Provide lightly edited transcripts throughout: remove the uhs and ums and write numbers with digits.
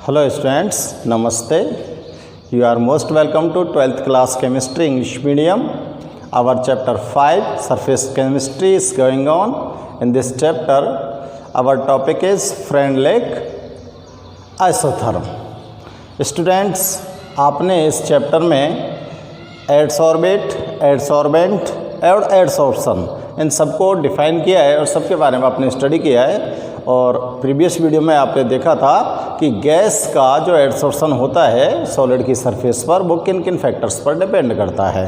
Hello students, Namaste. You are most welcome to 12th class chemistry English medium. Our chapter 5 surface chemistry is going on. In this chapter our topic is Freundlich isotherm. Students, आपने इस chapter में एडसॉर्बेट, एडसॉर्बेंट और adsorption इन सबको define किया है और सबके बारे में आपने स्टडी किया है। और प्रीवियस वीडियो में आपने देखा था कि गैस का जो एडसॉर्प्शन होता है सॉलिड की सरफेस पर वो किन किन फैक्टर्स पर डिपेंड करता है,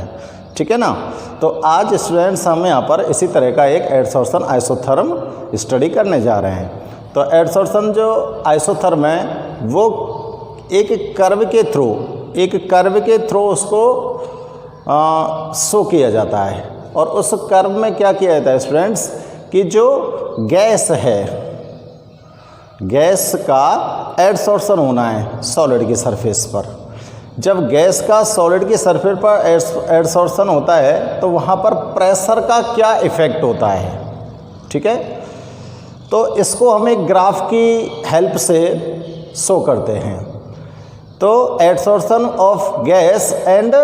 ठीक है ना। तो आज स्टूडेंट्स हम यहाँ पर इसी तरह का एक एडसॉर्प्शन आइसोथर्म स्टडी करने जा रहे हैं। तो एडसॉर्प्शन जो आइसोथर्म है वो एक कर्व के थ्रू उसको शो किया जाता है। और उस कर्व में क्या किया जाता है स्टूडेंट्स कि जो गैस है, गैस का एडसॉर्प्शन होना है सॉलिड की सरफेस पर। जब गैस का सॉलिड की सरफेस पर एडसॉर्प्शन होता है तो वहाँ पर प्रेशर का क्या इफ़ेक्ट होता है, ठीक है। तो इसको हम एक ग्राफ की हेल्प से शो करते हैं। तो adsorption of gas and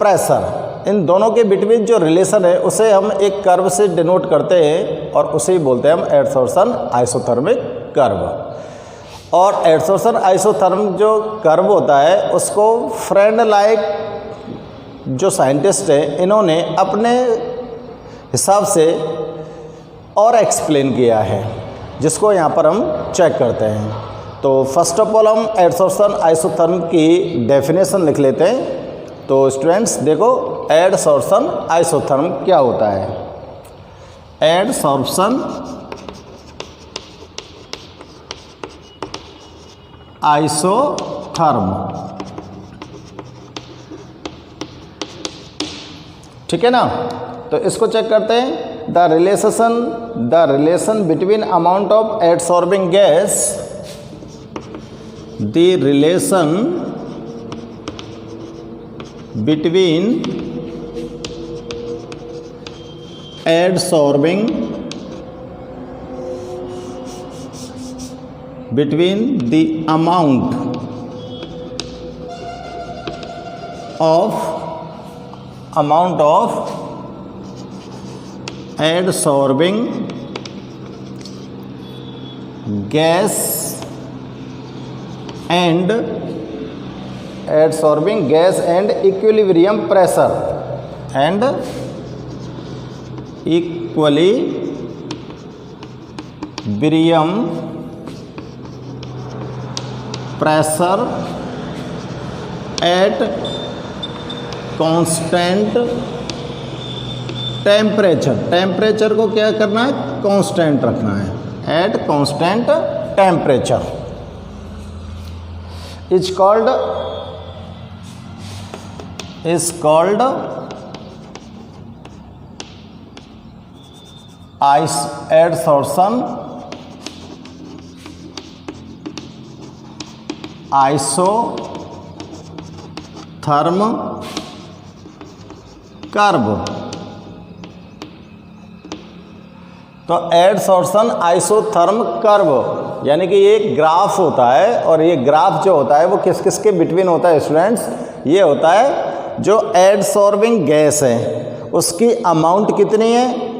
pressure, इन दोनों के बिटवीन जो रिलेशन है उसे हम एक कर्व से डिनोट करते हैं और उसे ही बोलते हैं हम एडसॉर्प्शन आइसोथर्मिक कर्व। और एडसॉर्प्शन आइसोथर्म जो कर्व होता है उसको फ्रेंडलाइक जो साइंटिस्ट हैं इन्होंने अपने हिसाब से और एक्सप्लेन किया है, जिसको यहाँ पर हम चेक करते हैं। तो फर्स्ट ऑफ ऑल हम एडसॉर्प्शन आइसोथर्म की डेफिनेशन लिख लेते हैं। तो स्टूडेंट्स देखो, एडसॉर्प्शन आइसोथर्म क्या होता है। एडसॉर्प्शन आइसोथर्म, ठीक है ना। तो इसको चेक करते हैं। The relation between amount of adsorbing gas, the relation between adsorbing between the amount of adsorbing gas and adsorbing gas and equilibrium pressure at constant temperature को क्या करना है, कांस्टेंट रखना है। At constant temperature is called adsorption isotherm curve. तो adsorption isotherm curve यानी कि ये एक ग्राफ होता है। और ये ग्राफ जो होता है वो किस किस के बिटवीन होता है स्टूडेंट्स, ये होता है जो एडसॉर्बिंग गैस है उसकी अमाउंट कितनी है,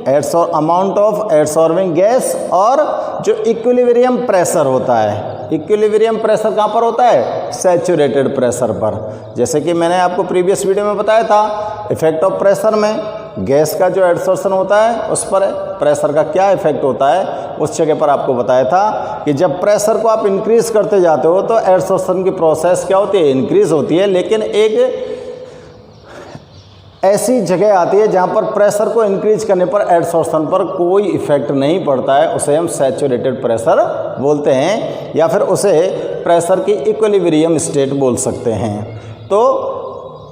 अमाउंट ऑफ एडसॉर्बिंग गैस, और जो इक्विलिब्रियम प्रेशर होता है। इक्विलिब्रियम प्रेशर कहाँ पर होता है, सैचुरेटेड प्रेशर पर। जैसे कि मैंने आपको प्रीवियस वीडियो में बताया था, इफेक्ट ऑफ प्रेशर में गैस का जो एडसॉर्प्शन होता है उस पर प्रेशर का क्या इफेक्ट होता है, उस जगह पर आपको बताया था कि जब प्रेशर को आप इंक्रीज़ करते जाते हो तो एडसॉर्प्शन की प्रोसेस क्या होती है, इंक्रीज़ होती है। लेकिन एक ऐसी जगह आती है जहाँ पर प्रेशर को इंक्रीज करने पर एडसॉर्प्शन पर कोई इफेक्ट नहीं पड़ता है, उसे हम सैचुरेटेड प्रेशर बोलते हैं, या फिर उसे प्रेशर की इक्विलिब्रियम स्टेट बोल सकते हैं। तो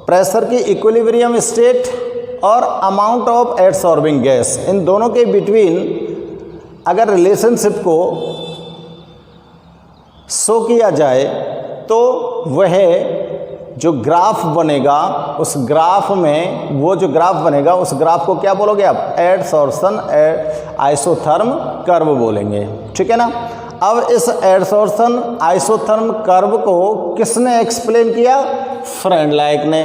प्रेशर की इक्विलिब्रियम स्टेट और अमाउंट ऑफ एडसॉर्बिंग गैस, इन दोनों के बिटवीन अगर रिलेशनशिप को शो किया जाए तो वह जो ग्राफ बनेगा उस ग्राफ में, वो जो ग्राफ बनेगा उस ग्राफ को क्या बोलोगे आप, एडसॉर्प्शन आइसोथर्म कर्व बोलेंगे, ठीक है ना। अब इस एडसोर्सन आइसोथर्म कर्व को किसने एक्सप्लेन किया? फ्रेंड लाइक ने।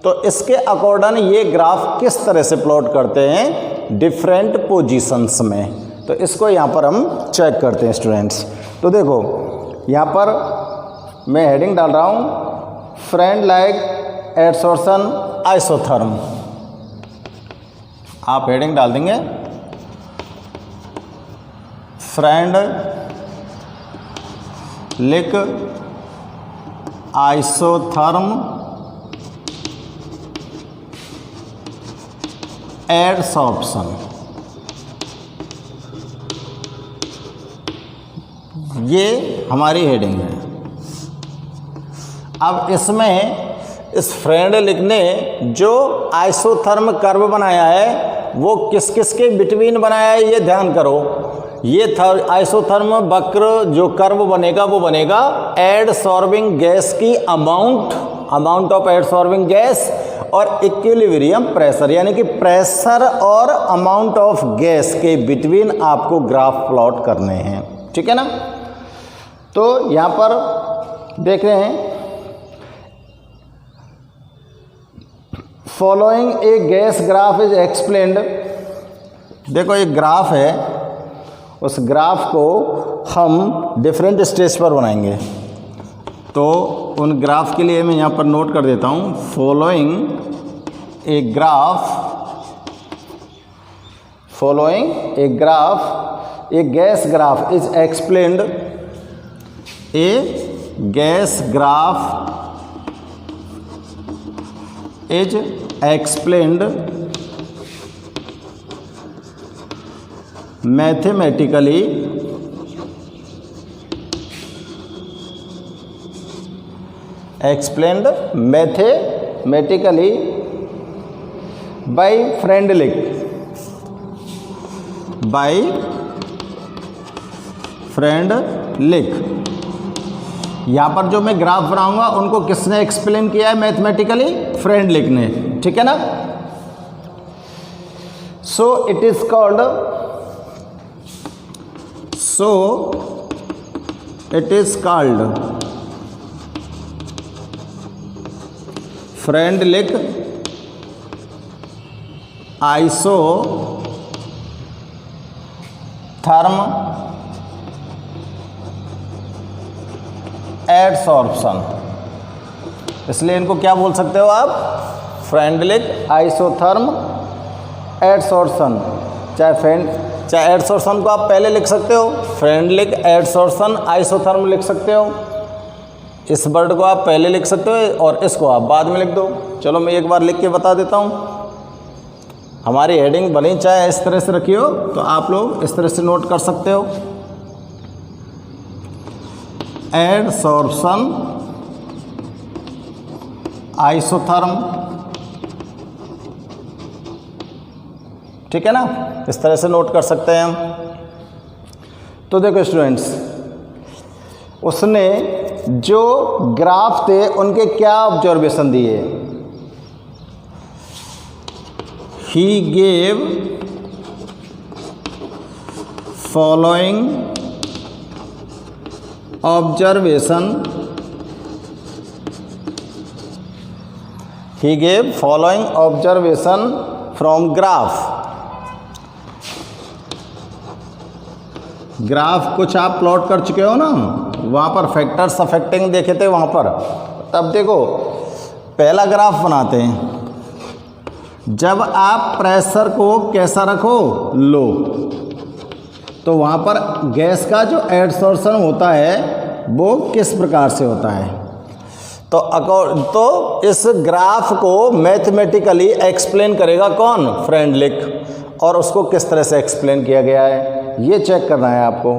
तो इसके अकॉर्डिंग ये ग्राफ किस तरह से प्लॉट करते हैं? डिफरेंट पोजीशंस में। तो इसको यहाँ पर हम चेक करते हैं स्टूडेंट्स। तो देखो यहाँ पर मैं हेडिंग डाल रहा हूँ फ्रेंड लाइक एडसोर्सन आइसोथर्म। आप हेडिंग डाल देंगे फ्रेंड लिक आइसोथर्म एडसॉर्प्शन। ये हमारी हेडिंग है। अब इसमें इस फ्रेंड लिक ने जो आइसोथर्म कर्व बनाया है वो किस किस के बिटवीन बनाया है, ये ध्यान करो। ये आइसोथर्म वक्र जो कर्व बनेगा वो बनेगा एडसॉर्बिंग गैस की अमाउंट ऑफ एडसॉर्बिंग गैस और इक्विलिब्रियम प्रेशर, यानी कि प्रेशर और अमाउंट ऑफ गैस के बिटवीन आपको ग्राफ प्लॉट करने हैं, ठीक है ना। तो यहाँ पर देख रहे हैं following A gas graph is explained. देखो एक ग्राफ है, उस ग्राफ को हम डिफरेंट स्टेज पर बनाएंगे। तो उन ग्राफ के लिए मैं यहाँ पर नोट कर देता हूँ following a graph A gas graph is explained. A gas graph is explained mathematically by friend लिक यहाँ पर जो मैं ग्राफ बनाऊंगा उनको किसने एक्सप्लेन किया है? मैथमेटिकली फ्रेंड लिक ने, ठीक है ना। So it is called Freundlich isotherm adsorption. इसलिए इनको क्या बोल सकते हो आप? Freundlich isotherm adsorption. चाहे एडसॉर्प्शन को आप पहले लिख सकते हो, फ्रेंड लिक एडसॉर्प्शन आइसोथर्म लिख सकते हो। इस वर्ड को आप पहले लिख सकते हो और इसको आप बाद में लिख दो। चलो मैं एक बार लिख के बता देता हूँ। हमारी हेडिंग भले ही चाहे इस तरह से रखी हो तो आप लोग इस तरह से नोट कर सकते हो। एडसॉर्प्शन आइसोथर्म, ठीक है ना, इस तरह से नोट कर सकते हैं हम। तो देखो स्टूडेंट्स, उसने जो ग्राफ थे उनके क्या ऑब्जर्वेशन दिए? He gave following observation. He gave following observation from graph. Graph कुछ आप प्लॉट कर चुके हो ना, वहाँ पर फैक्टर्स अफेक्टिंग देखे थे वहाँ पर। तब देखो पहला ग्राफ बनाते हैं। जब आप प्रेशर को कैसा रखो? लो, तो वहाँ पर गैस का जो एडसॉर्प्शन होता है वो किस प्रकार से होता है? तो इस ग्राफ को मैथमेटिकली एक्सप्लेन करेगा कौन? फ्रेंड लिक। और उसको किस तरह से एक्सप्लेन किया गया है ये चेक करना है आपको।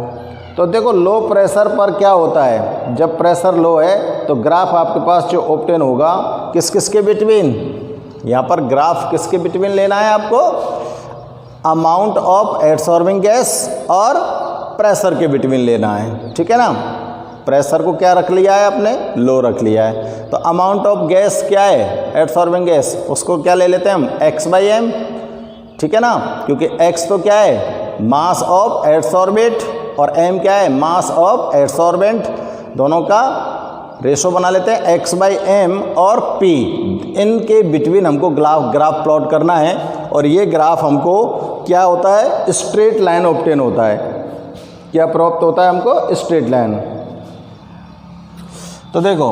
तो देखो लो प्रेशर पर क्या होता है? जब प्रेशर लो है तो ग्राफ आपके पास जो ऑब्टेन होगा किस किस के बिटवीन? यहाँ पर ग्राफ किसके बिटवीन लेना है आपको? अमाउंट ऑफ एडसॉर्बिंग गैस और प्रेशर के बिटवीन लेना है, ठीक है ना। प्रेशर को क्या रख लिया है आपने? लो रख लिया है। तो अमाउंट ऑफ गैस क्या है? एडसॉर्बिंग गैस, उसको क्या ले लेते हैं हम? x/m, ठीक है ना, क्योंकि x तो क्या है? मास ऑफ एडसॉर्बेट और m क्या है, मास ऑफ एडसॉर्बेंट। दोनों का रेशो बना लेते हैं x/m और p, इनके बिटवीन हमको ग्राफ प्लॉट करना है। और ये ग्राफ हमको क्या होता है, स्ट्रेट लाइन ऑब्टेन होता है। क्या प्राप्त होता है हमको, स्ट्रेट लाइन। तो देखो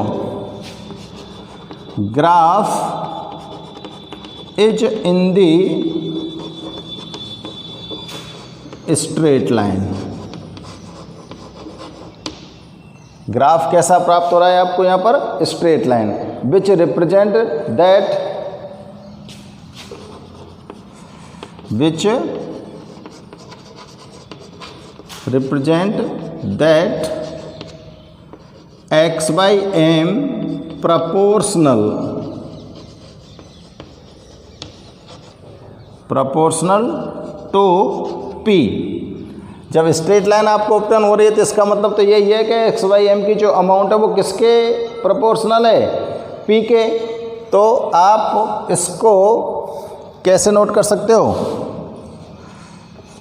graph is in the straight line. Graph कैसा प्राप्त हो रहा है आपको यहाँ पर, straight line, which represent that x/m proportional to p। जब स्ट्रेट लाइन आपको ओपन हो रही है तो इसका मतलब तो यही है कि x/m की जो अमाउंट है वो किसके प्रोपोर्शनल है, p के। तो आप इसको कैसे नोट कर सकते हो,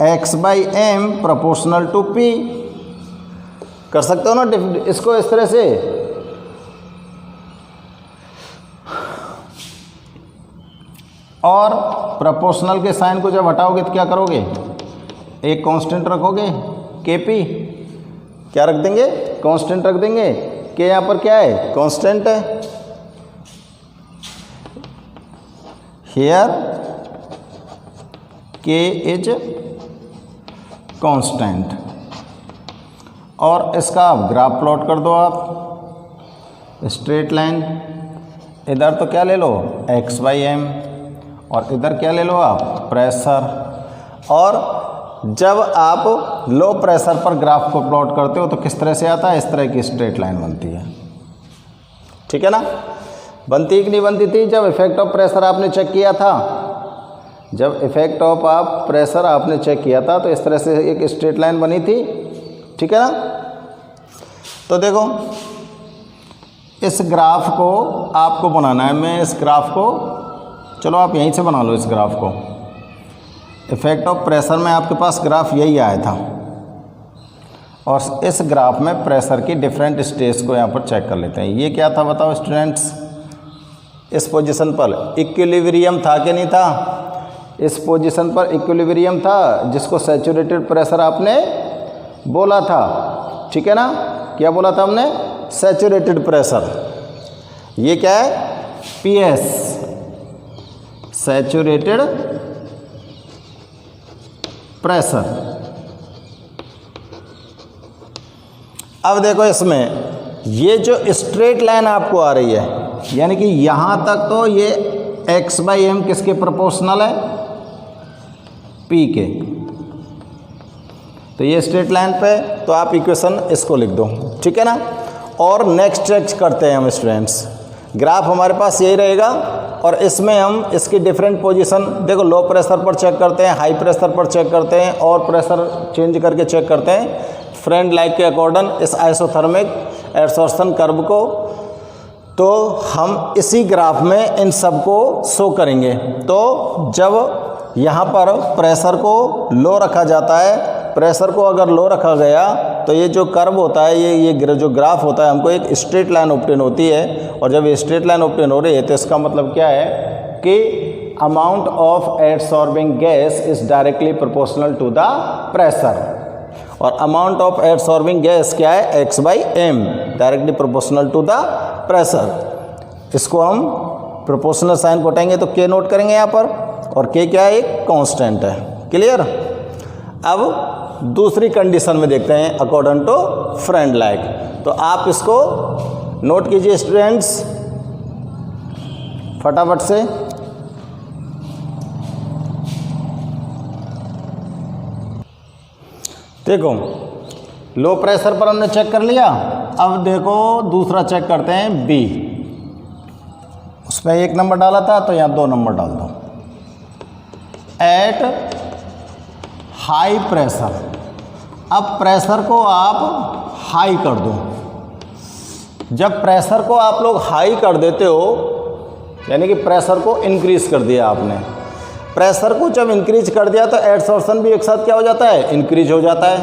x/m प्रोपोर्शनल टू p कर सकते हो ना इसको इस तरह से। और प्रोपोर्शनल के साइन को जब हटाओगे तो क्या करोगे, एक कांस्टेंट रखोगे kp, क्या रख देंगे, कांस्टेंट रख देंगे। के यहाँ पर क्या है, कांस्टेंट है। Here k is constant. और इसका आप ग्राफ प्लॉट कर दो आप, स्ट्रेट लाइन। इधर तो क्या ले लो, x/m, और इधर क्या ले लो आप, प्रेशर। और जब आप लो प्रेशर पर ग्राफ को प्लॉट करते हो तो किस तरह से आता है, इस तरह की स्ट्रेट लाइन बनती है। ठीक है ना, बनती कि नहीं बनती थी जब इफेक्ट ऑफ प्रेशर आपने चेक किया था। जब इफेक्ट ऑफ आप प्रेशर आपने चेक किया था तो इस तरह से एक स्ट्रेट लाइन बनी थी। ठीक है ना। तो देखो इस ग्राफ को आपको बनाना है। मैं इस ग्राफ को, चलो आप यहीं से बना लो इस ग्राफ को। इफेक्ट ऑफ प्रेशर में आपके पास ग्राफ यही आया था, और इस ग्राफ में प्रेशर की डिफरेंट स्टेज को यहाँ पर चेक कर लेते हैं। ये क्या था बताओ स्टूडेंट्स, इस पोजीशन पर इक्विलिब्रियम था कि नहीं था, इस पोजीशन पर इक्विलिब्रियम था जिसको सैचुरेटेड प्रेशर आपने बोला था। ठीक है ना, क्या बोला था हमने, सैचुरेटेड प्रेशर। ये क्या है, PS, सैचुरेटेड प्रेशर। अब देखो इसमें ये जो स्ट्रेट लाइन आपको आ रही है, यानी कि यहाँ तक तो ये x/m किसके प्रोपोर्शनल है, P के। तो ये स्ट्रेट लाइन पे, तो आप इक्वेशन इसको लिख दो। ठीक है ना। और नेक्स्ट चेक करते हैं हम स्टूडेंट्स। ग्राफ हमारे पास यही रहेगा और इसमें हम इसकी डिफरेंट पोजीशन, देखो लो प्रेशर पर चेक करते हैं, हाई प्रेशर पर चेक करते हैं, और प्रेशर चेंज करके चेक करते हैं फ्रेंड लाइक के अकॉर्डिंग इस आइसोथर्मिक एब्सॉर्प्शन कर्व को। तो हम इसी ग्राफ में इन सब को शो करेंगे। तो जब यहाँ पर प्रेशर को लो रखा जाता है, प्रेशर को अगर लो रखा गया तो ये जो कर्व होता है, ये जो ग्राफ होता है, हमको एक स्ट्रेट लाइन ऑब्टेन होती है। और जब ये स्ट्रेट लाइन ऑब्टेन हो रही है तो इसका मतलब क्या है कि amount of adsorbing gas is directly proportional to the pressure. और अमाउंट ऑफ एडसॉर्बिंग गैस क्या है, x/m, directly proportional to the pressure. इसको हम प्रोपोर्शनल साइन को हटाएंगे तो k नोट करेंगे यहाँ पर, और k क्या है, एक कांस्टेंट है। क्लियर। अब दूसरी कंडीशन में देखते हैं अकॉर्डिंग टू फ्रेंड लाइक। तो आप इसको नोट कीजिए स्टूडेंट्स फटाफट से। देखो लो प्रेशर पर हमने चेक कर लिया। अब देखो दूसरा चेक करते हैं B। उसमें 1 नंबर डाला था तो यहाँ 2 नंबर डाल दो। एट हाई प्रेशर, अब प्रेशर को आप हाई कर दो। जब प्रेशर को आप लोग हाई कर देते हो, यानी कि प्रेशर को इंक्रीज कर दिया आपने, प्रेशर को जब इंक्रीज कर दिया तो एडसॉर्प्शन भी एक साथ क्या हो जाता है, इंक्रीज हो जाता है।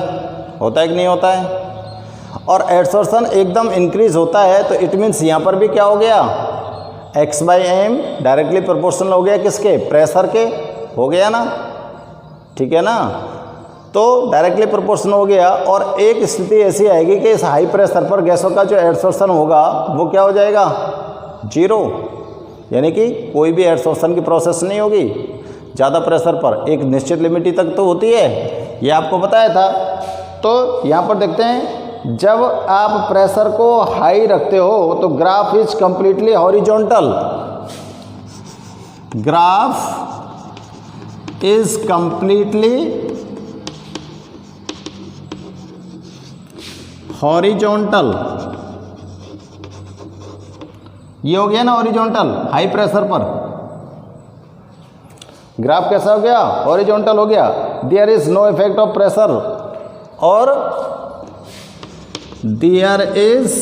होता है कि नहीं होता है? और एडसोर्सन एकदम इंक्रीज होता है तो इट मीन्स यहाँ पर भी क्या हो गया, x/m डायरेक्टली प्रोपोर्शनल हो गया किसके, प्रेशर के, हो गया ना, ठीक है ना। तो डायरेक्टली प्रोपोर्शनल हो गया और एक स्थिति ऐसी आएगी कि इस हाई प्रेशर पर गैसों का जो एडसोर्सन होगा वो क्या हो जाएगा, 0, यानी कि कोई भी एडसोर्सन की प्रोसेस नहीं होगी। ज़्यादा प्रेशर पर एक निश्चित लिमिट तक तो होती है, ये आपको बताया था। तो यहाँ पर देखते हैं, जब आप प्रेशर को हाई रखते हो तो graph is completely horizontal, graph is completely horizontal, ये हो गया ना हॉरिजॉन्टल, हाई प्रेशर पर ग्राफ कैसा हो गया, हॉरिजॉन्टल हो गया। There is no effect of pressure, और there is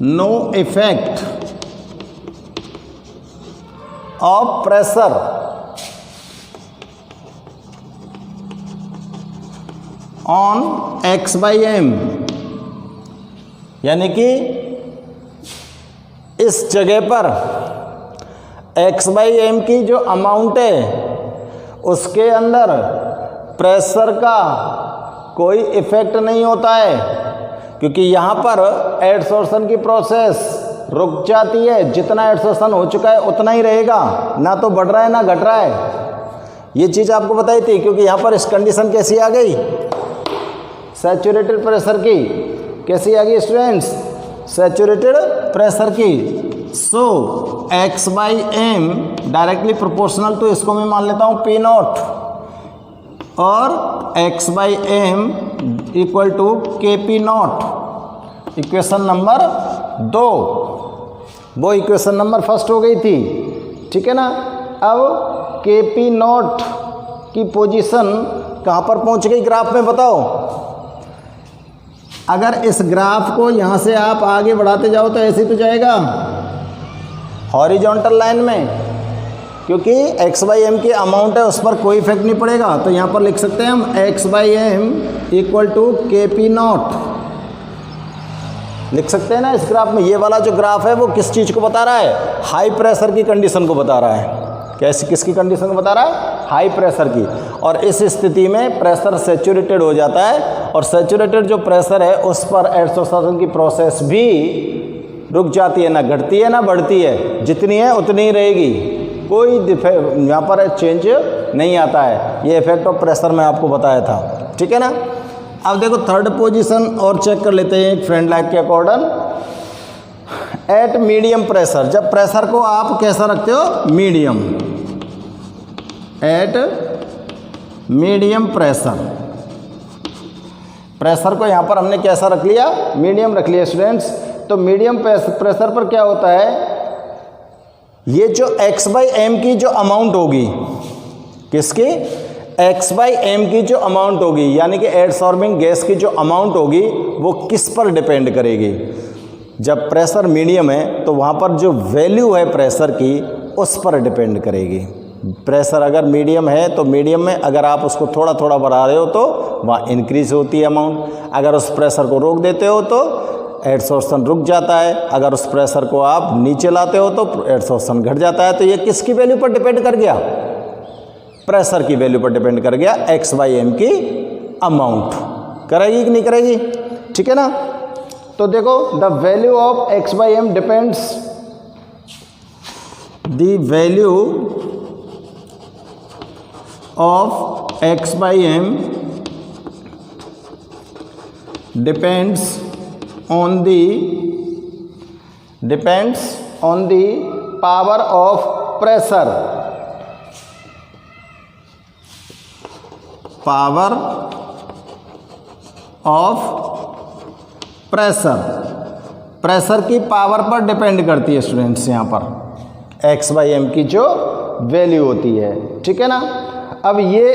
no effect of pressure on x/m, यानी कि इस जगह पर x/m की जो अमाउंट है उसके अंदर प्रेशर का कोई इफेक्ट नहीं होता है, क्योंकि यहाँ पर एडसोर्सन की प्रोसेस रुक जाती है। जितना एडसोर्सन हो चुका है उतना ही रहेगा, ना तो बढ़ रहा है ना घट रहा है। ये चीज़ आपको बताई थी, क्योंकि यहाँ पर इस कंडीशन कैसी आ गई, सैचुरेटेड प्रेशर की, कैसी आ गई स्टूडेंट्स, सैचुरेटेड प्रेशर की। सो x/m डायरेक्टली प्रोपोर्शनल, तो इसको मैं मान लेता हूँ P0, और x/m equal to Kp0, equation number 2, वो इक्वेशन नंबर फर्स्ट हो गई थी, ठीक है ना। अब Kp0 की पोजीशन कहाँ पर पहुँच गई ग्राफ में, बताओ। अगर इस ग्राफ को यहाँ से आप आगे बढ़ाते जाओ तो ऐसे तो जाएगा हॉरिजॉन्टल लाइन में, क्योंकि x/m की अमाउंट है उस पर कोई इफेक्ट नहीं पड़ेगा। तो यहाँ पर लिख सकते हैं हम x/m इक्वल टू Kp0, लिख सकते हैं ना इस ग्राफ में। ये वाला जो ग्राफ है वो किस चीज़ को बता रहा है, हाई प्रेशर की कंडीशन को बता रहा है। कैसी, किसकी कंडीशन को बता रहा है, हाई प्रेशर की। और इस स्थिति में प्रेशर सैचुरेटेड हो जाता है, और सैचुरेटेड जो प्रेशर है उस पर एडसोर्सन की प्रोसेस भी रुक जाती है, ना घटती है ना बढ़ती है, जितनी है उतनी ही रहेगी, कोई यहाँ पर चेंज नहीं आता है। ये इफेक्ट ऑफ प्रेशर मैं आपको बताया था, ठीक है ना। अब देखो थर्ड पोजीशन और चेक कर लेते हैं फ्रेंड लाइक के अकॉर्डिंग। एट मीडियम प्रेशर, जब प्रेशर को आप कैसा रखते हो, medium, eight medium pressure, pressure को यहाँ पर हमने कैसा रख लिया, मीडियम रख लिया स्टूडेंट्स। तो मीडियम प्रेशर पर क्या होता है, ये जो x/m की जो अमाउंट होगी, किसकी, x/m की जो अमाउंट होगी, यानी कि एडसॉर्बिंग गैस की जो अमाउंट होगी वो किस पर डिपेंड करेगी। जब प्रेशर मीडियम है तो वहाँ पर जो वैल्यू है प्रेशर की उस पर डिपेंड करेगी। प्रेशर अगर मीडियम है तो मीडियम में अगर आप उसको थोड़ा थोड़ा बढ़ा रहे हो तो वहाँ इंक्रीज होती है अमाउंट, अगर उस प्रेशर को रोक देते हो तो एडसोर्सन रुक जाता है, अगर उस प्रेशर को आप नीचे लाते हो तो एडसोर्सन घट जाता है। तो ये किसकी वैल्यू पर डिपेंड कर गया, प्रेशर की वैल्यू पर डिपेंड कर गया, x/m की अमाउंट करेगी कि नहीं करेगी, ठीक है ना। तो देखो the value of x/m depends, the value of x/m depends on the power of pressure, power of pressure, pressure की पावर पर डिपेंड करती है स्टूडेंट्स, यहाँ पर x/m की जो वैल्यू होती है, ठीक है ना। अब ये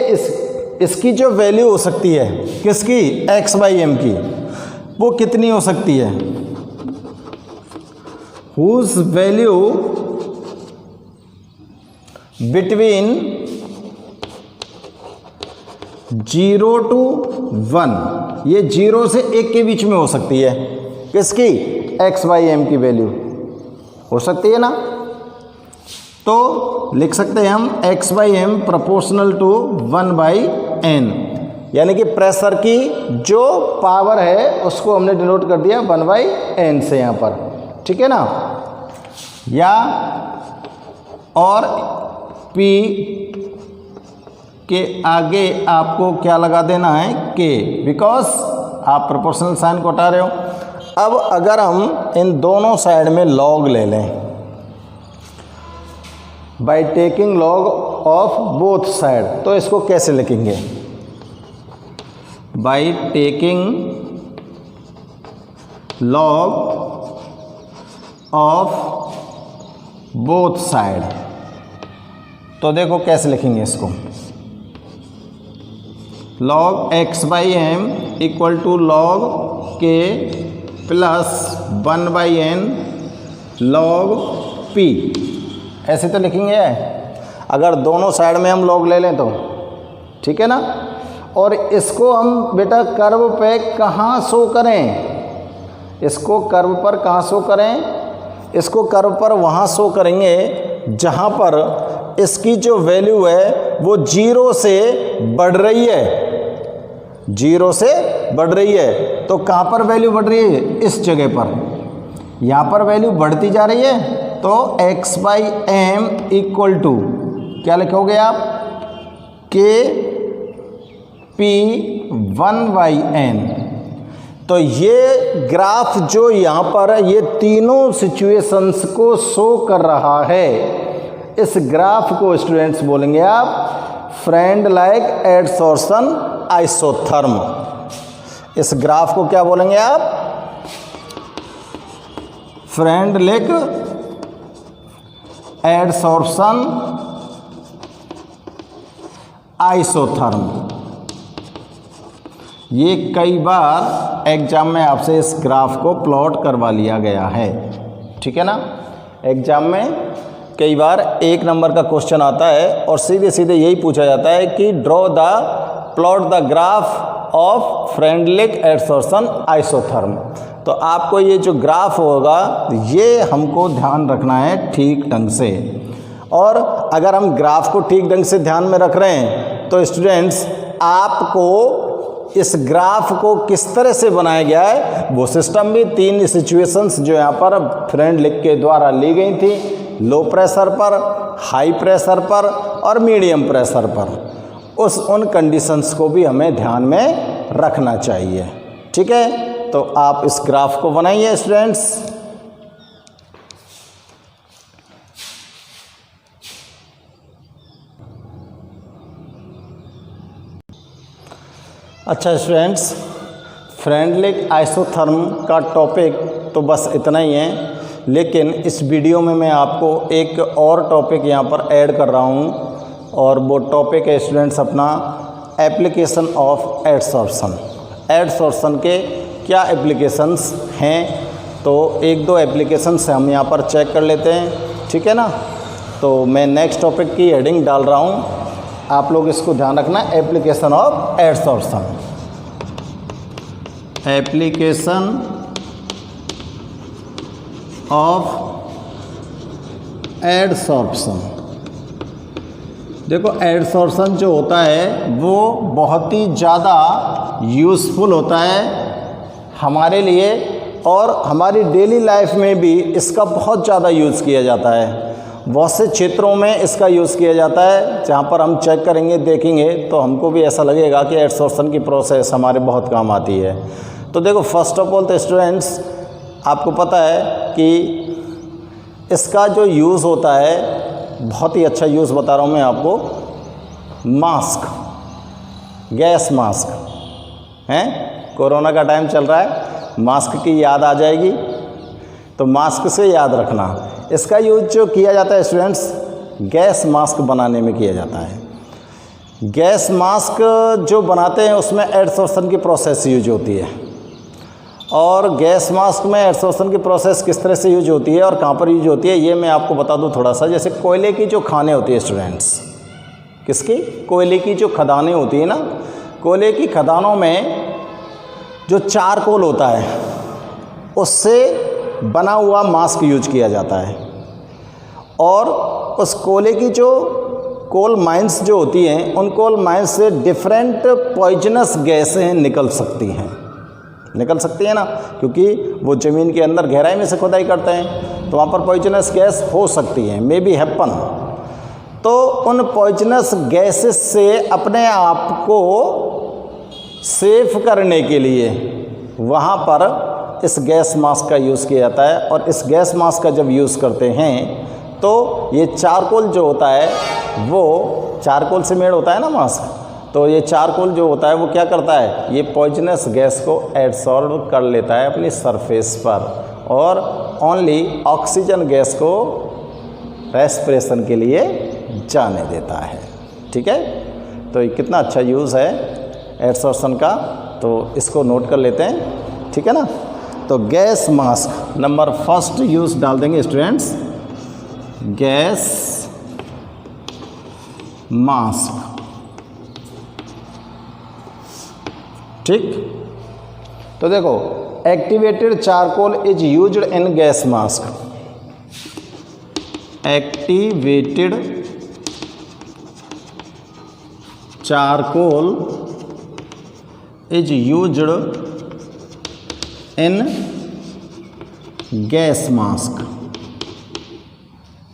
इसकी जो वैल्यू हो सकती है, किसकी, x/m की, वो कितनी हो सकती है, whose value between 0 to 1, ये 0 से 1 के बीच में हो सकती है। किसकी? x/m की वैल्यू हो सकती है ना। तो लिख सकते हैं हम x/m प्रोपोर्शनल टू 1/n, यानी कि प्रेशर की जो पावर है उसको हमने डिनोट कर दिया 1/n से यहाँ पर, ठीक है ना। या और P के आगे आपको क्या लगा देना है? K, बिकॉज आप प्रोपोर्शनल साइन को हटा रहे हो। अब अगर हम इन दोनों साइड में लॉग ले लें, by taking log of both side, तो इसको कैसे लिखेंगे? By taking log of both side, तो देखो कैसे लिखेंगे इसको। log x/m equal to log k plus 1/n log p, ऐसे तो लिखेंगे। अगर दोनों साइड में हम log ले लें तो, ठीक है ना। और इसको हम बेटा कर्व पे कहाँ शो करें? इसको कर्व पर कहाँ शो करें? इसको कर्व पर वहाँ शो करेंगे जहाँ पर इसकी जो वैल्यू है वो 0 से बढ़ रही है, 0 से बढ़ रही है। तो कहाँ पर वैल्यू बढ़ रही है? इस जगह पर, यहाँ पर वैल्यू बढ़ती जा रही है। तो x/m इक्वल टू क्या लिखोगे आप? k p 1/n। तो ये ग्राफ जो यहाँ पर ये तीनों सिचुएशंस को शो कर रहा है, इस ग्राफ को स्टूडेंट्स बोलेंगे आप फ्रेंड लाइक एडसोर्सन आइसोथर्म। इस ग्राफ को क्या बोलेंगे आप? Freundlich adsorption isotherm. ये कई बार एग्जाम में आपसे इस ग्राफ को प्लॉट करवा लिया गया है, ठीक है ना। एग्जाम में कई बार 1 नंबर का क्वेश्चन आता है और सीधे सीधे यही पूछा जाता है कि draw the plot the graph of Freundlich adsorption isotherm. तो आपको ये जो ग्राफ होगा ये हमको ध्यान रखना है ठीक ढंग से। और अगर हम ग्राफ को ठीक ढंग से ध्यान में रख रहे हैं तो स्टूडेंट्स आपको इस ग्राफ को किस तरह से बनाया गया है वो सिस्टम भी 3 सिचुएशंस जो यहाँ पर फ्रेंडलिक के द्वारा ली गई थी, लो प्रेशर पर, हाई प्रेशर पर और मीडियम प्रेशर पर, उन कंडीशंस को भी हमें ध्यान में रखना चाहिए, ठीक है। तो आप इस ग्राफ को बनाइए स्टूडेंट्स। अच्छा स्टूडेंट्स, फ्रेंडलिक आइसोथर्म का टॉपिक तो बस इतना ही है, लेकिन इस वीडियो में मैं आपको एक और टॉपिक यहाँ पर ऐड कर रहा हूँ और वो टॉपिक है स्टूडेंट्स अपना एप्लीकेशन ऑफ एडसोर्सन। एडसोर्सन के क्या एप्लीकेशंस हैं, तो 1-2 एप्लीकेशंस हम यहाँ पर चेक कर लेते हैं, ठीक है ना। तो मैं नेक्स्ट टॉपिक की हेडिंग डाल रहा हूँ, आप लोग इसको ध्यान रखना, application of adsorption. Application of adsorption. देखो एडसॉर्प्शन जो होता है वो बहुत ही ज़्यादा यूज़फुल होता है हमारे लिए और हमारी डेली लाइफ में भी इसका बहुत ज़्यादा यूज़ किया जाता है। बहुत से क्षेत्रों में इसका यूज़ किया जाता है जहाँ पर हम चेक करेंगे देखेंगे तो हमको भी ऐसा लगेगा कि एडसॉर्प्शन की प्रोसेस हमारे बहुत काम आती है। तो देखो फर्स्ट ऑफ ऑल तो स्टूडेंट्स आपको पता है कि इसका जो यूज़ होता है बहुत ही अच्छा यूज़ बता रहा हूँ मैं आपको। मास्क, गैस मास्क हैं, कोरोना का टाइम चल रहा है, मास्क की याद आ जाएगी तो मास्क से याद रखना। इसका यूज जो किया जाता है स्टूडेंट्स गैस मास्क बनाने में किया जाता है। गैस मास्क जो बनाते हैं उसमें एडसॉर्प्शन की प्रोसेस यूज होती है और गैस मास्क में एडसॉर्प्शन की प्रोसेस किस तरह से यूज होती है और कहाँ पर यूज होती है ये मैं आपको बता दूं थोड़ा सा। जैसे कोयले की जो खानें होती है स्टूडेंट्स, किसकी? कोयले की जो खदानें होती है ना, कोयले की खदानों में जो चारकोल होता है उससे बना हुआ मास्क यूज किया जाता है, और उस कोयले की जो कोल माइंस जो होती हैं उन कोल माइंस से डिफरेंट पॉइजनस गैसें निकल सकती हैं ना, क्योंकि वो ज़मीन के अंदर गहराई में से खुदाई करते हैं तो वहाँ पर पॉइजनस गैस हो सकती है, मे बी हैपन। तो उन पॉइजनस गैसेस से अपने आप को सेफ करने के लिए वहाँ पर इस गैस मास्क का यूज़ किया जाता है। और इस गैस मास्क का जब यूज़ करते हैं तो ये चारकोल जो होता है, वो चारकोल से मेड होता है ना मास्क, तो ये चारकोल जो होता है वो क्या करता है, ये पॉइजनस गैस को एब्सॉर्ब कर लेता है अपनी सरफेस पर, और ओनली ऑक्सीजन गैस को रेस्पिरेशन के लिए जाने देता है। ठीक है, तो ये कितना अच्छा यूज़ है एब्सॉर्प्शन का, तो इसको नोट कर लेते हैं। ठीक है ना, तो gas mask number first use डाल देंगे स्टूडेंट्स, गैस मास्क। ठीक, तो देखो activated charcoal is used in gas mask. Activated charcoal is used in gas mask.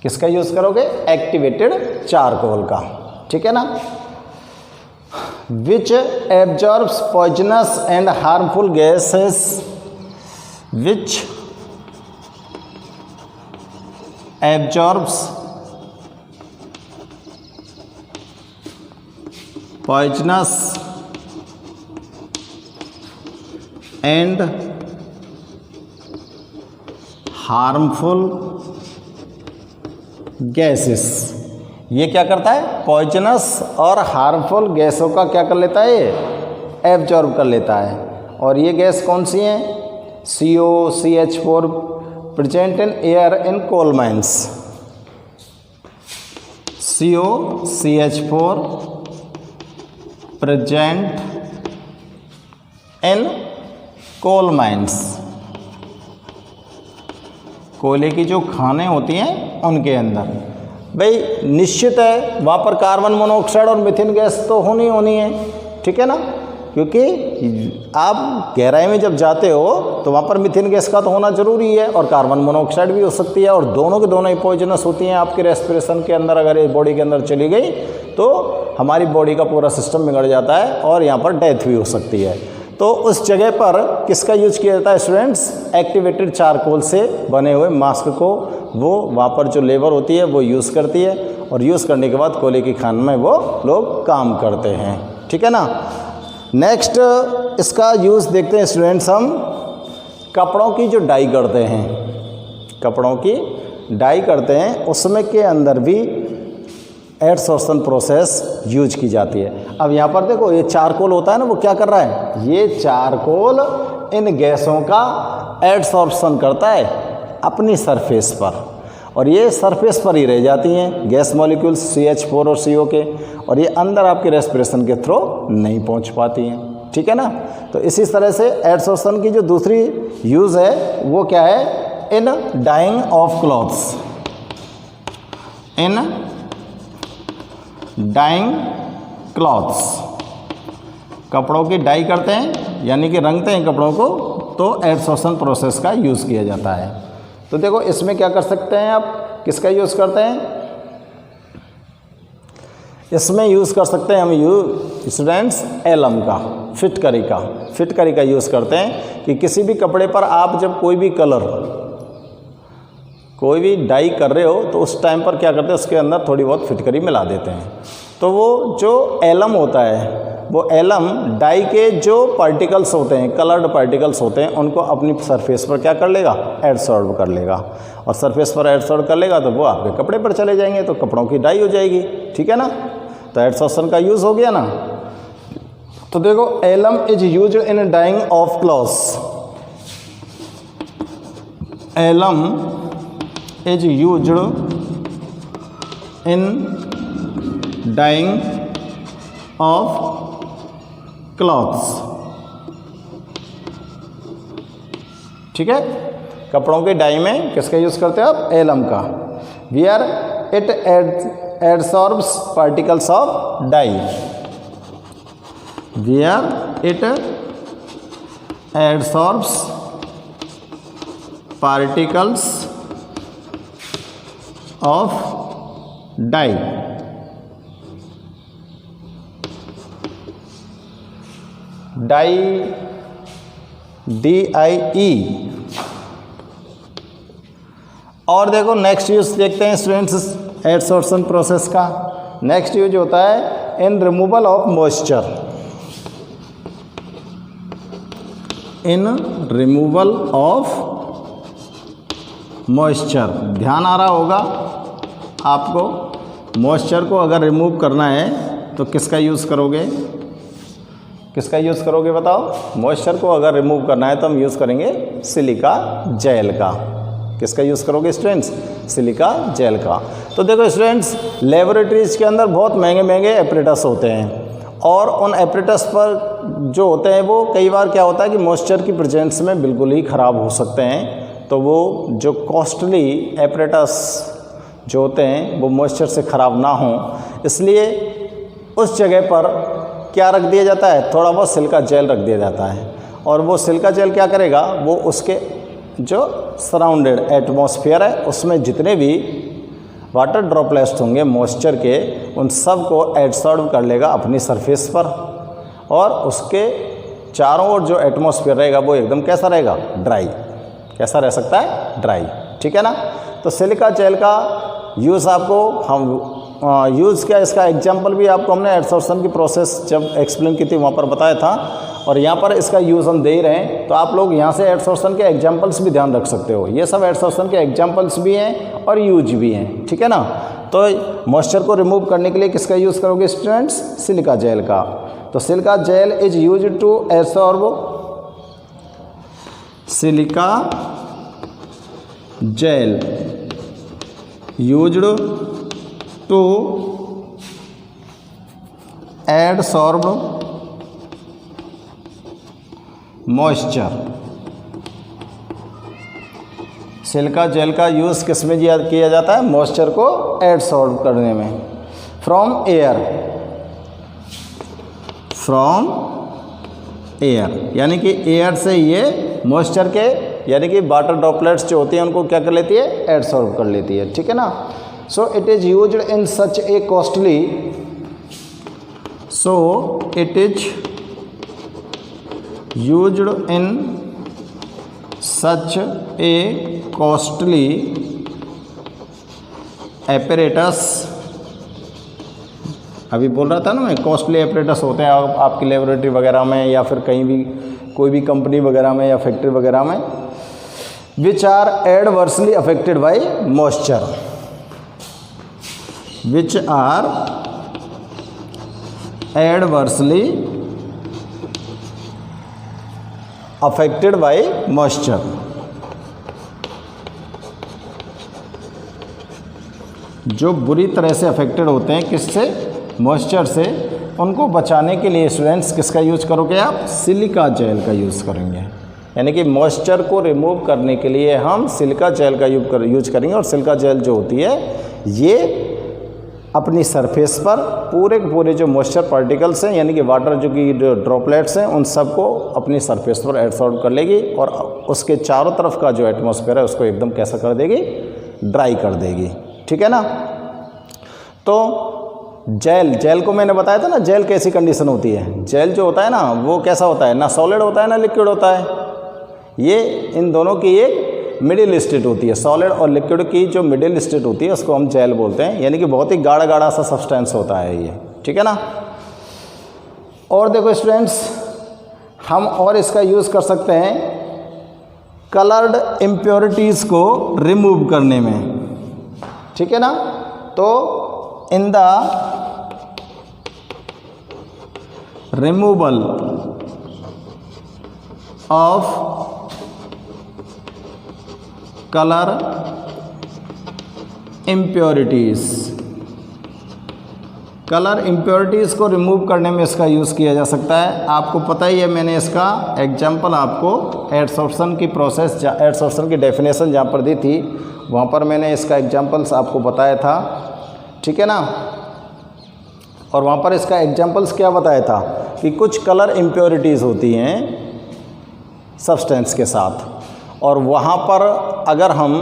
किसका यूज़ करोगे, एक्टिवेटेड चारकोल का। ठीक है ना, which absorbs poisonous and harmful gases, which absorbs poisonous and harmful gases. ये क्या करता है, पॉइजनस और हार्मफुल गैसों का क्या कर लेता है, ये एब्जॉर्ब कर लेता है। और ये गैस कौन सी हैं, CO, CH4 present in air in coal mines. CO, CH4 present in coal mines, कोयले की जो खानें होती हैं उनके अंदर। भाई निश्चित है वहाँ पर कार्बन मोनोऑक्साइड और मीथेन गैस तो होनी है। ठीक है ना, क्योंकि आप गहराई में जब जाते हो तो वहाँ पर मीथेन गैस का तो होना ज़रूरी है, और कार्बन मोनोऑक्साइड भी हो सकती है, और दोनों के दोनों ही पॉइजनस होती हैं। आपके रेस्पिरेशन के अंदर अगर ये बॉडी के अंदर चली गई तो हमारी बॉडी का पूरा सिस्टम बिगड़ जाता है और यहाँ पर डेथ भी हो सकती है। तो उस जगह पर किसका यूज किया जाता है स्टूडेंट्स, एक्टिवेटेड चारकोल से बने हुए मास्क को वो वहाँ पर जो लेबर होती है वो यूज़ करती है, और यूज़ करने के बाद कोयले की खान में वो लोग काम करते हैं। ठीक है ना, नेक्स्ट इसका यूज़ देखते हैं स्टूडेंट्स हम कपड़ों की जो डाई करते हैं, कपड़ों की डाई करते हैं उसमें के अंदर भी एडसोर्प्शन प्रोसेस यूज की जाती है। अब यहाँ पर देखो ये चारकोल होता है ना, वो क्या कर रहा है, ये चारकोल इन गैसों का एडसोर्प्शन करता है अपनी सरफेस पर, और ये सरफेस पर ही रह जाती हैं गैस मॉलिक्यूल्स CH4 और CO के, और ये अंदर आपके रेस्पिरेशन के थ्रू नहीं पहुँच पाती हैं। ठीक है ना, तो इसी तरह से एडसोर्प्शन की जो दूसरी यूज़ है वो क्या है, in dyeing of clothes, in dyeing clothes, कपड़ों की डाई करते हैं यानी कि रंगते हैं कपड़ों को, तो एडसोर्प्शन प्रोसेस का यूज़ किया जाता है। तो देखो इसमें क्या कर सकते हैं आप, किसका यूज़ करते हैं, इसमें यूज़ कर सकते हैं हम स्टूडेंट्स एलम का, फिटकरी का यूज़ करते हैं कि किसी भी कपड़े पर आप जब कोई भी कलर, कोई भी डाई कर रहे हो तो उस टाइम पर क्या करते हैं, उसके अंदर थोड़ी बहुत फिटकरी मिला देते हैं। तो वो जो एलम होता है, वो एलम डाई के जो पार्टिकल्स होते हैं, कलर्ड पार्टिकल्स होते हैं, उनको अपनी सरफेस पर क्या कर लेगा, एडसॉर्ब कर लेगा, और सरफेस पर एडसॉर्ब कर लेगा तो वो आपके कपड़े पर चले जाएंगे, तो कपड़ों की डाई हो जाएगी। ठीक है ना, तो एडसॉर्प्शन का यूज़ हो गया ना। तो देखो alum is used in dyeing of clothes, alum is used in dyeing of clothes, ठीक है। कपड़ों की डाई में किसका यूज़ करते हो आप? एलम का। Where it adsorbs particles of dye, where it adsorbs particles of dye. Dye, DIE। और देखो नेक्स्ट यूज देखते हैं स्टूडेंट्स एडसॉर्प्शन प्रोसेस का। नेक्स्ट यूज होता है in removal of moisture, in removal of moisture. ध्यान आ रहा होगा आपको, मॉइस्चर को अगर रिमूव करना है तो किसका यूज़ करोगे? किसका यूज़ करोगे बताओ? मॉइस्चर को अगर रिमूव करना है तो हम यूज़ करेंगे सिलिका जेल का। किसका यूज़ करोगे स्टूडेंट्स? सिलिका जेल का। तो देखो स्टूडेंट्स, लेबोरेटरीज के अंदर बहुत महंगे महंगे एपरेटस होते हैं और उन एपरेटस पर जो होते हैं वो कई बार क्या होता है कि मॉइस्चर की प्रेजेंस में बिल्कुल ही ख़राब हो सकते हैं। तो वो जो कॉस्टली एपरेटस जो होते हैं वो मॉइस्चर से ख़राब ना हो, इसलिए उस जगह पर क्या रख दिया जाता है? थोड़ा बहुत सिलिका जेल रख दिया जाता है। और वो सिलिका जेल क्या करेगा? वो उसके जो सराउंडेड एटमॉस्फेयर है उसमें जितने भी वाटर ड्रॉपलेट्स होंगे मॉइस्चर के, उन सब को एडसॉर्ब कर लेगा अपनी सरफेस पर, और उसके चारों ओर जो एटमॉस्फेयर रहेगा वो एकदम कैसा रहेगा? ड्राई। कैसा रह सकता है? ड्राई, ठीक है ना। तो सिलिका जेल का यूज़ आपको हम यूज़ क्या, इसका एग्जाम्पल भी आपको हमने एडसॉर्प्शन की प्रोसेस जब एक्सप्लेन की थी वहाँ पर बताया था, और यहाँ पर इसका यूज़ हम दे ही रहे हैं। तो आप लोग यहाँ से एडसॉर्प्शन के एग्जाम्पल्स भी ध्यान रख सकते हो। ये सब एडसॉर्प्शन के एग्जाम्पल्स भी हैं और यूज भी हैं, ठीक है ना। तो मॉइस्चर को रिमूव करने के लिए किसका यूज़ करोगे स्टूडेंट्स? सिलिका जेल का। तो silica gel is use to adsorb, silica gel used to adsorb moisture. Silica gel का यूज़ किस में किया जाता है? मॉइस्चर को एडसॉर्ब करने में। फ्रॉम एयर, फ्रॉम एयर यानी कि एयर से ये मॉइस्चर के यानी कि वाटर ड्रॉपलेट्स जो होती हैं उनको क्या कर लेती है? एडसॉर्ब कर लेती है, ठीक है ना। So it is used in such A costly, so it is used in such A costly apparatus. अभी बोल रहा था ना मैं, कॉस्टली एपरेटस होते हैं आपकी लेबोरेटरी वगैरह में या फिर कहीं भी कोई भी कंपनी वगैरह में या फैक्ट्री वगैरह में, which are adversely affected by moisture, which are adversely affected by moisture. जो बुरी तरह से अफेक्टेड होते हैं किससे? मॉइस्चर से। उनको बचाने के लिए स्टूडेंट्स किसका यूज करोगे आप? सिलिका जेल का यूज़ करेंगे। यानी कि मॉइस्चर को रिमूव करने के लिए हम सिलिका जेल का यूज करेंगे। और सिलिका जेल जो होती है ये अपनी सरफेस पर पूरे के पूरे जो मॉइस्चर पार्टिकल्स हैं यानी कि वाटर जो कि ड्रॉपलेट्स हैं उन सबको अपनी सरफेस पर एडसॉर्ब कर लेगी और उसके चारों तरफ का जो एटमॉस्फेयर है उसको एकदम कैसा कर देगी? ड्राई कर देगी, ठीक है ना। तो जेल को मैंने बताया था ना, जेल कैसी कंडीशन होती है? जेल जो होता है ना वो कैसा होता है? ना सॉलिड होता है ना लिक्विड होता है। ये इन दोनों की एक मिडिल स्टेट होती है। सॉलिड और लिक्विड की जो मिडिल स्टेट होती है उसको हम जेल बोलते हैं। यानी कि बहुत ही गाढ़ा गाढ़ा सा सब्सटेंस होता है ये, ठीक है ना। और देखो स्टूडेंट्स, हम और इसका यूज़ कर सकते हैं कलर्ड इम्प्योरिटीज़ को रिमूव करने में, ठीक है ना। तो in the removal of colour impurities, colour impurities को रिमूव करने में इसका यूज़ किया जा सकता है। आपको पता ही है, मैंने इसका एग्जांपल आपको एडसॉर्प्शन की प्रोसेस, एडसॉर्प्शन की डेफिनेशन जहाँ पर दी थी वहाँ पर मैंने इसका एग्जांपल्स आपको बताया था, ठीक है ना। और वहाँ पर इसका एग्जांपल्स क्या बताया था कि कुछ कलर इम्प्योरिटीज़ होती हैं सब्सटेंस के साथ, और वहाँ पर अगर हम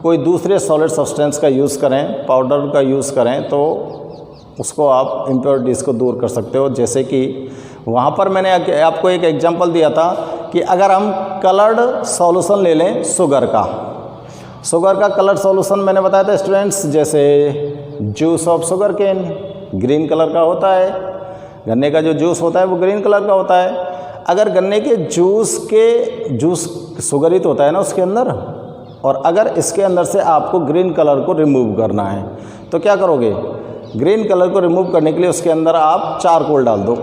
कोई दूसरे सॉलिड सब्सटेंस का यूज़ करें, पाउडर का यूज़ करें, तो उसको आप इम्प्योरिटीज़ को दूर कर सकते हो। जैसे कि वहाँ पर मैंने आपको एक एग्जांपल दिया था कि अगर हम कलर्ड सॉल्यूशन ले लें शुगर का कलर्ड सॉल्यूशन मैंने बताया था स्टूडेंट्स, जैसे juice of sugar cane green colour का होता है, गन्ने का जो जूस होता है वो ग्रीन कलर का होता है। अगर गन्ने के जूस शुगरित होता है ना उसके अंदर, और अगर इसके अंदर से आपको ग्रीन कलर को रिमूव करना है तो क्या करोगे, ग्रीन कलर को रिमूव करने के लिए उसके अंदर आप चारकोल डाल दो।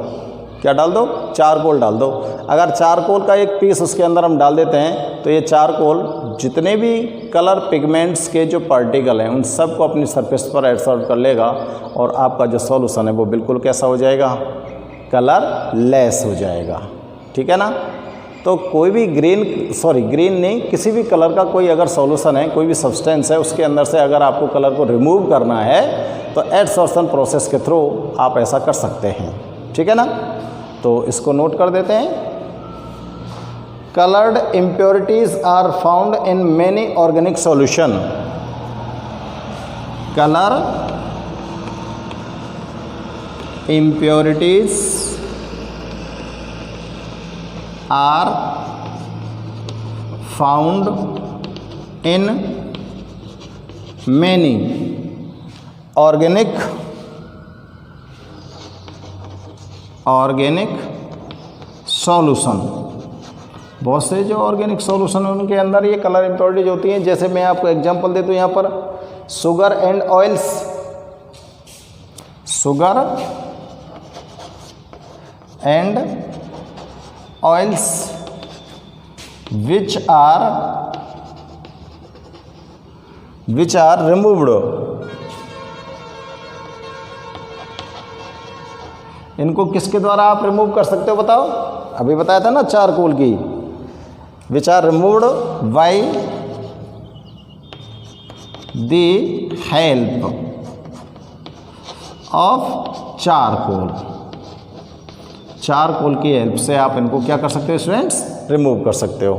क्या डाल दो? चारकोल डाल दो। अगर चारकोल का एक पीस उसके अंदर हम डाल देते हैं तो ये चारकोल जितने भी कलर पिगमेंट्स के जो पार्टिकल हैं उन सब को अपनी सरफेस पर एब्सॉर्ब कर लेगा, और आपका जो सॉल्यूशन है वो बिल्कुल कैसा हो जाएगा, कलर लेस हो जाएगा, ठीक है ना। तो कोई भी ग्रीन नहीं, किसी भी कलर का कोई अगर सॉल्यूशन है, कोई भी सब्सटेंस है, उसके अंदर से अगर आपको कलर को रिमूव करना है तो एडसॉर्प्शन प्रोसेस के थ्रू आप ऐसा कर सकते हैं, ठीक है ना। तो इसको नोट कर देते हैं। Coloured impurities are found in many organic solution. Colour impurities are found in many organic solution. बहुत से जो ऑर्गेनिक सॉल्यूशन है उनके अंदर ये कलर इम्प्योरिटीज होती हैं। जैसे मैं आपको एग्जांपल देता हूँ यहाँ पर, sugar and oils, sugar and oils which are removed। इनको किसके द्वारा आप रिमूव कर सकते हो बताओ? अभी बताया था ना चारकोल की, which are removed by the help of charcoal की हेल्प से आप इनको क्या कर सकते हो स्टूडेंट्स, रिमूव कर सकते हो।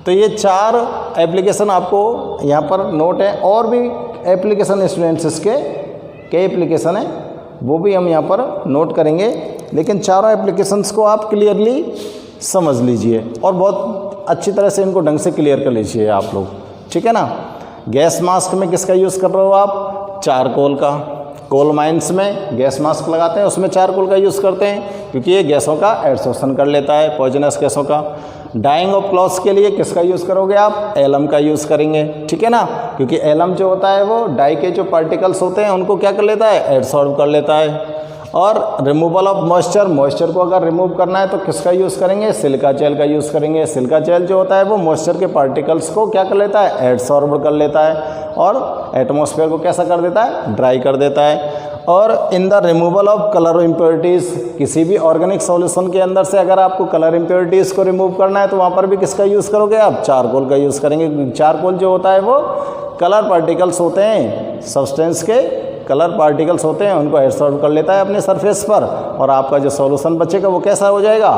तो ये 4 एप्लीकेशन आपको यहाँ पर नोट है, और भी एप्लीकेशन स्टूडेंट्स इसके कई एप्लीकेशन है वो भी हम यहाँ पर नोट करेंगे, लेकिन चारों एप्लीकेशंस को आप क्लियरली समझ लीजिए और बहुत अच्छी तरह से इनको ढंग से क्लियर कर लीजिए आप लोग, ठीक है ना। गैस मास्क में किसका यूज़ कर रहे हो आप? चारकोल का। कोल माइंस में गैस मास्क लगाते हैं, उसमें चारकोल का यूज़ करते हैं क्योंकि ये गैसों का एब्जॉर्प्शन कर लेता है, पॉइजनस गैसों का। डाइंग ऑफ क्लॉथ्स के लिए किसका यूज़ करोगे आप? एलम का यूज़ करेंगे, ठीक है ना, क्योंकि एलम जो होता है वो डाई के जो पार्टिकल्स होते हैं उनको क्या कर लेता है? एब्सॉर्ब कर लेता है। और रिमूवल ऑफ मॉइस्चर को अगर रिमूव करना है तो किसका यूज़ करेंगे? सिलिका जेल का यूज़ करेंगे। सिलिका जेल जो होता है वो मॉइस्चर के पार्टिकल्स को क्या कर लेता है? एब्सॉर्ब कर लेता है और एटमॉस्फेयर को कैसा कर देता है? ड्राई कर देता है। और in the removal of colour impurities, किसी भी ऑर्गेनिक सॉल्यूशन के अंदर से अगर आपको कलर इम्प्योरिटीज़ को रिमूव करना है तो वहाँ पर भी किसका यूज़ करोगे आप? चारकोल का यूज़ करेंगे। चारकोल जो होता है वो कलर पार्टिकल्स होते हैं, सब्सटेंस के कलर पार्टिकल्स होते हैं, उनको एब्सॉर्ब कर लेता है अपने सरफेस पर, और आपका जो सॉल्यूशन बचेगा वो कैसा हो जाएगा?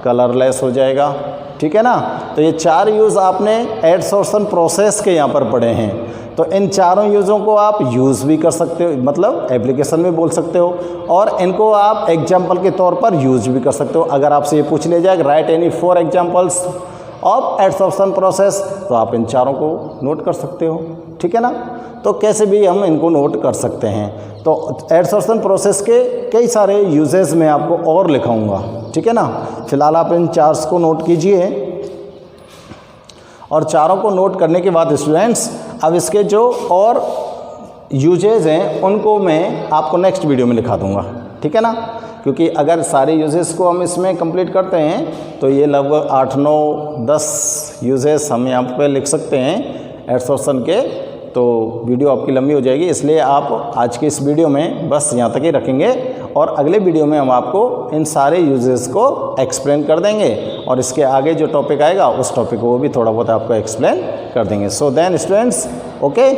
कलरलेस हो जाएगा, ठीक है ना। तो ये 4 यूज़ आपने एडसॉर्प्शन प्रोसेस के यहाँ पर पढ़े हैं। तो इन चारों यूज़ों को आप यूज़ भी कर सकते हो, मतलब एप्लीकेशन में बोल सकते हो, और इनको आप एग्जाम्पल के तौर पर यूज भी कर सकते हो। अगर आपसे ये पूछ लिया जाए right any 4 examples of adsorption process, तो आप इन चारों को नोट कर सकते हो, ठीक है ना। तो कैसे भी हम इनको नोट कर सकते हैं। तो एडसॉर्प्शन प्रोसेस के कई सारे यूजेस मैं आपको और लिखाऊंगा, ठीक है ना। फिलहाल आप इन 4 को नोट कीजिए, और चारों को नोट करने के बाद स्टूडेंट्स अब इसके जो और यूजेस हैं उनको मैं आपको नेक्स्ट वीडियो में लिखा दूंगा, ठीक है ना। क्योंकि अगर सारे यूजेस को हम इसमें कंप्लीट करते हैं तो ये लगभग 8, 9, 10 यूजेस हम यहाँ पे लिख सकते हैं एडसॉर्प्शन के। तो वीडियो आपकी लंबी हो जाएगी, इसलिए आप आज की इस वीडियो में बस यहाँ तक ही रखेंगे और अगले वीडियो में हम आपको इन सारे यूजेस को एक्सप्लेन कर देंगे और इसके आगे जो टॉपिक आएगा उस टॉपिक को भी थोड़ा बहुत आपको एक्सप्लेन कर देंगे। So then students, okay.